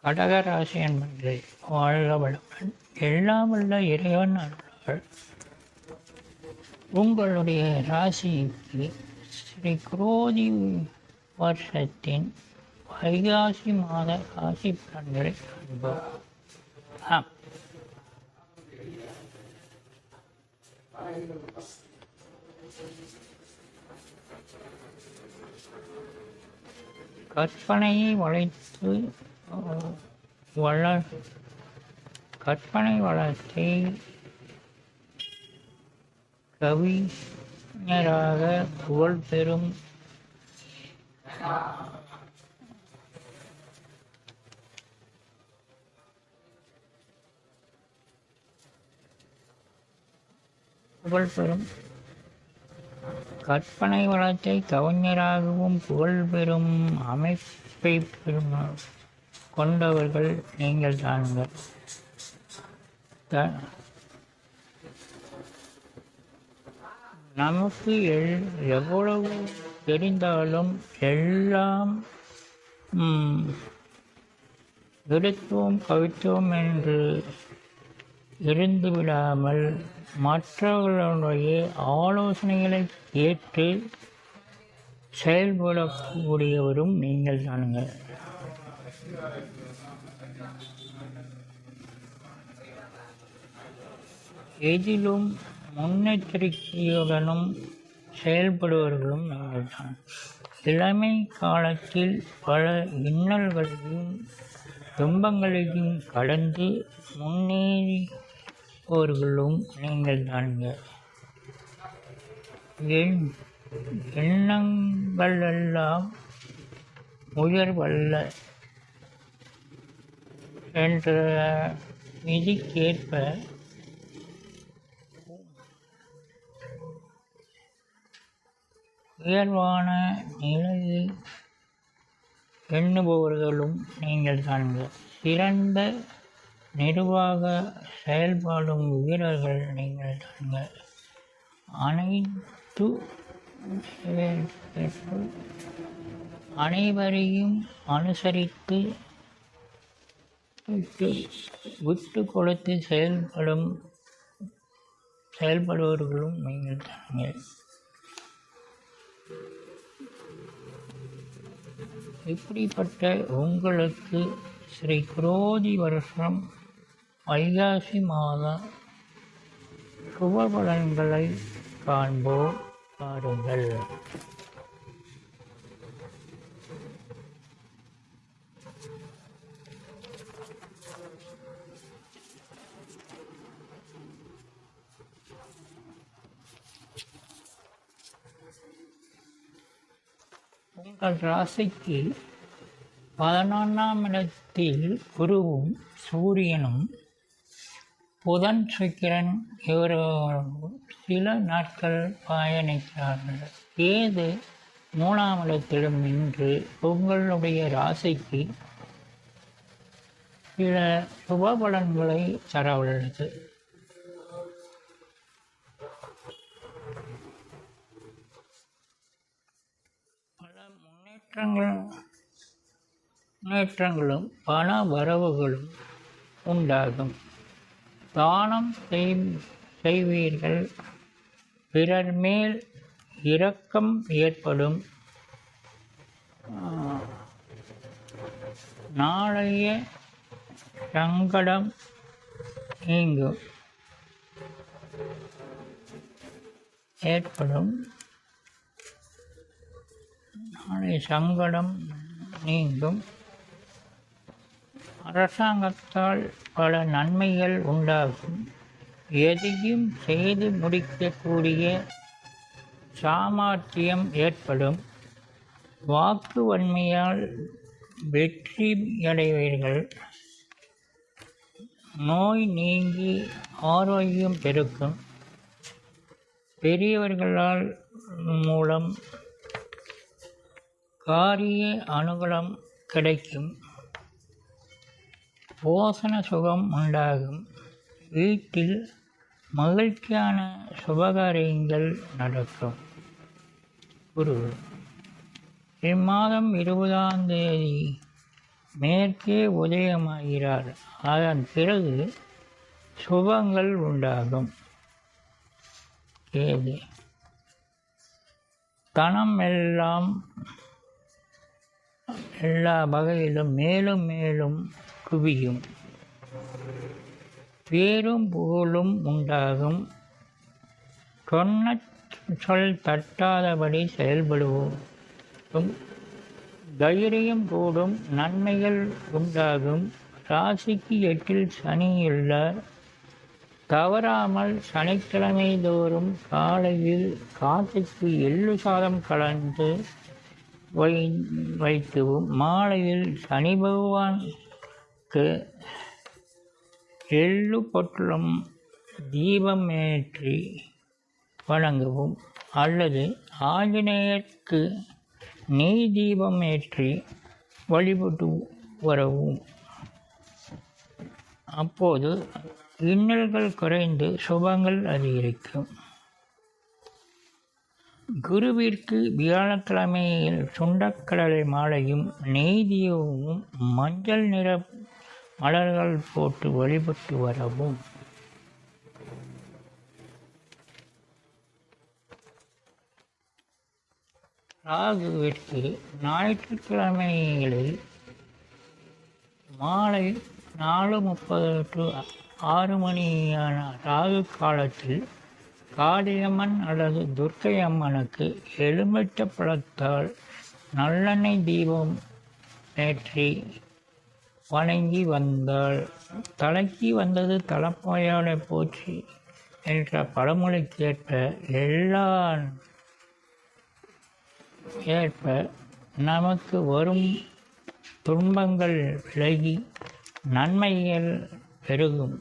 கடகராசி என்பது வாழ்க வளமுடன். எல்லாம் வல்ல இறைவன் அருளால் உங்களுடைய ராசிக்கு ஸ்ரீ குரோதி வருஷத்தின் வைகாசி மாத ராசி பலன்களை காண்போம். கற்பனையை வளைத்து கற்பனை வளத்தை கவிஞராக புகழ்பெறும் கற்பனை வளத்தை கவிஞராகவும் புகழ்பெறும் அமைப்பை கொண்டவர்கள் நீங்கள் தானுங்கள். நமக்கு எவ்வளவு தெரிந்தாலும் எல்லாம் எடுத்தோம் கவித்தோம் என்று இருந்து விடாமல் மற்றவர்களுடைய ஆலோசனைகளை கேட்டு செயல்படக்கூடியவரும் நீங்கள் தானுங்கள். எதிலும் முன்னெச்சரிக்கையுடனும் செயல்படுபவர்களும் நீங்கள் தான். இளமை காலத்தில் பல இன்னல்களையும் துன்பங்களையும் கடந்து முன்னேறியவர்களும் நீங்கள் தானுங்க. எண்ணங்களெல்லாம் உயர்வல்ல என்ற விதிக்கேற்ப உயர்வான நிலையை எண்ணுபவர்களும் நீங்கள் தானுங்க. சிறந்த நிர்வாக செயல்பாடும் வீரர்கள் நீங்கள் தானுங்க. அனைவரையும் அனுசரித்து விட்டு கொடுத்து செயல்படுபவர்களும் நீங்கள் தானுங்க. இப்படிப்பட்ட உங்களுக்கு ஸ்ரீ குரோதி வருஷம் வைகாசி மாத சுபபலன்களை காண்போம், பாருங்கள். உங்கள் ராசிக்கு 11ஆம் இடத்தில் குருவும் சூரியனும் புதன் சுக்கிரன் இவர்களும் சில நாட்கள் பயணிக்கிறார்கள். கேது 3ஆம் இடத்திலும் நின்று உங்களுடைய ராசிக்கு சில சுபபலன்களை தர உள்ளது. முன்னேற்றங்களும் பண வரவுகளும் உண்டாகும். தானம் செய்வீர்கள். பிறர் மேல் இரக்கம் ஏற்படும். நாளைய சங்கடம் நீங்கும். அரசாங்கத்தால் பல நன்மைகள் உண்டாகும். எதையும் செய்து முடிக்கக்கூடிய சாமர்த்தியம் ஏற்படும். வாக்கு வன்மையால் வெற்றியடைவீர்கள். நோய் நீங்கி ஆரோக்கியம் பெருக்கும். பெரியவர்களால் மூலம் காரிய அனுகூலம் கிடைக்கும். போஷண சுகம் உண்டாகும். வீட்டில் மகிழ்ச்சியான சுபகாரியங்கள் நடக்கும். குரு இம்மாதம் 20ஆம் தேதி மேற்கே உதயமாகிறார். அதன் பிறகு சுபங்கள் உண்டாகும். கேது தனம் எல்லாம் எல்லா வகையிலும் மேலும் மேலும் குவியும். பேரும் புகழும் உண்டாகும். சொன்ன சொல் தட்டாதபடி செயல்படுவோம். தைரியம் கூடும். நன்மைகள் உண்டாகும். ராசிக்கு 8 சனி உள்ளார். தவறாமல் சனிக்கிழமை தோறும் காலையில் காக்கைக்கு எள்ளு சாதம் கலந்து வைக்கவும், மாலையில் சனி பகவானுக்கு எள்ளு பொட்டலம் தீபம் ஏற்றி வணங்கவும், அல்லது ஆஞ்சநேயருக்கு நெய் தீபம் ஏற்றி வழிபட்டு வரவும். அப்போது இன்னல்கள் குறைந்து சுபங்கள் அதிகரிக்கும். குருவிற்கு வியாழக்கிழமையில் சுண்டக்கடலை மாலையும் நெய் தீபமும் மஞ்சள் நிற மலர்கள் போட்டு வழிபட்டு வரவும். ராகுவிற்கு ஞாயிற்றுக்கிழமைகளில் மாலை 4:30 to 6 மணியான ராகு காலத்தில் காளியம்மன் அல்லது துர்க்கை அம்மனுக்கு எலுமிச்சை பழத்தால் நல்லெண்ணெய் தீபம் ஏற்றி வணங்கி வந்தால் தலைக்கு வந்தது தலைப்பாயோட போச்சு என்ற பழமொழிக்கேற்ப நமக்கு வரும் துன்பங்கள் விலகி நன்மைகள் பெருகும்.